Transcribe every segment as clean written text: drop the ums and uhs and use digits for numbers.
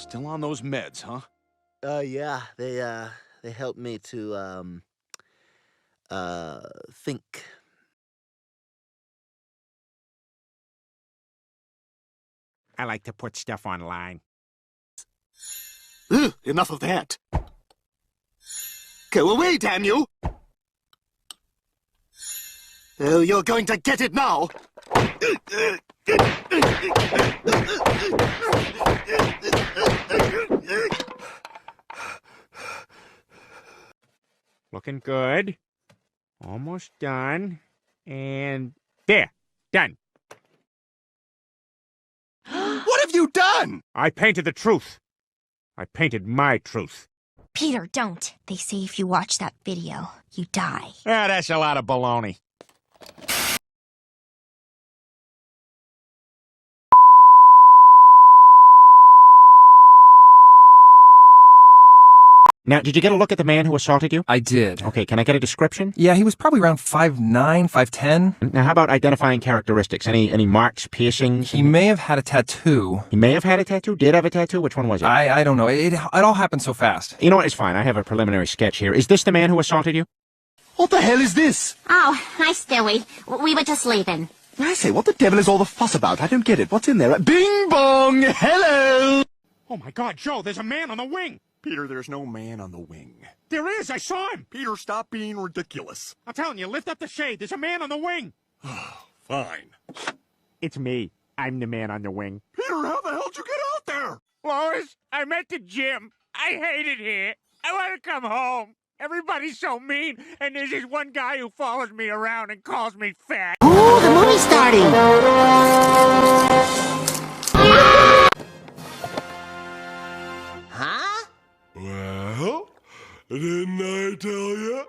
Still on those meds, huh? Yeah, they helped me to, think. I like to put stuff online. Ugh, enough of that. Go away, damn you! Oh, you're going to get it now! Looking good. Almost done. And there. Done. What have you done? I painted the truth. I painted my truth. Peter, don't. They say if you watch that video, you die. Ah, that's a lot of baloney. Now, did you get a look at the man who assaulted you? I did. Okay, can I get a description? Yeah, he was probably around 5'9", 5'10". Now, how about identifying characteristics? Any marks, piercings? He may have had a tattoo. He may have had a tattoo? Did have a tattoo? Which one was it? I don't know. It all happened so fast. You know what? It's fine. I have a preliminary sketch here. Is this the man who assaulted you? What the hell is this? Oh, hi, Stewie. We were just leaving. I say, what the devil is all the fuss about? I don't get it. What's in there? Bing bong! Hello! Oh my God, Joe, there's a man on the wing! Peter, there's no man on the wing. There is! I saw him! Peter, stop being ridiculous. I'm telling you, lift up the shade. There's a man on the wing! Fine. It's me. I'm the man on the wing. Peter, how the hell did you get out there? Lois, I'm at the gym. I hate it here. I want to come home. Everybody's so mean, and there's this one guy who follows me around and calls me fat. Ooh, the movie's starting. Huh? Well, didn't I tell you?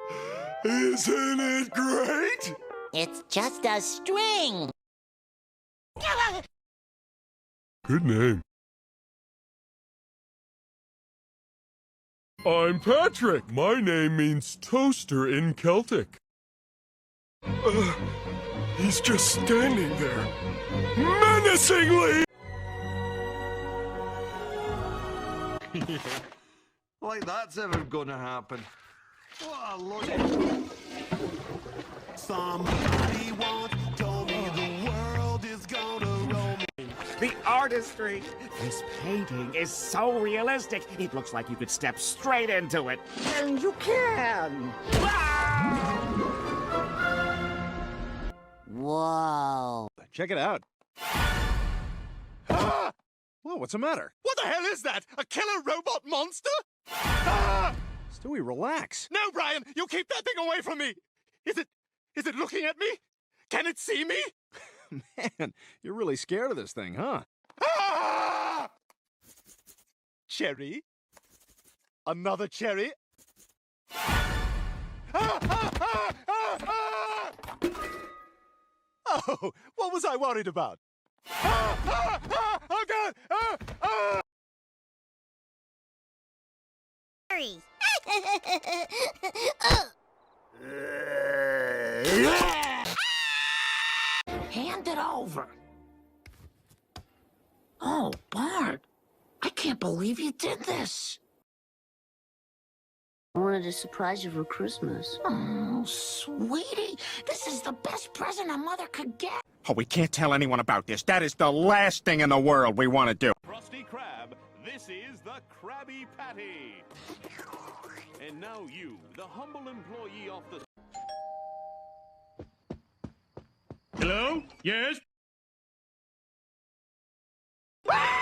Isn't it great? It's just a string. Good name. I'm Patrick. My name means toaster in Celtic. He's just standing there, menacingly! Like that's ever gonna happen. What a load. Somebody once told me the world is gonna roll me. The artistry! This painting is so realistic, it looks like you could step straight into it. And you can! Whoa. Check it out. Ah! Whoa, what's the matter? What the hell is that? A killer robot monster? Ah! Stewie, relax. No, Brian, you keep that thing away from me. Is it looking at me? Can it see me? Man, you're really scared of this thing, huh? Ah! Cherry? Another cherry? Ah, ah, ah, ah, ah! Oh, what was I worried about? Ah, ah, ah, oh, God! Ah, ah! Hurry. Hand it over. Oh, Bart. I can't believe you did this. I wanted to surprise you for Christmas. Oh, sweetie. This is the best present a mother could get. Oh, we can't tell anyone about this. That is the last thing in the world we want to do. Krusty Krab, this is the Krabby Patty. And now you, the humble employee of the... Hello? Yes? Ah!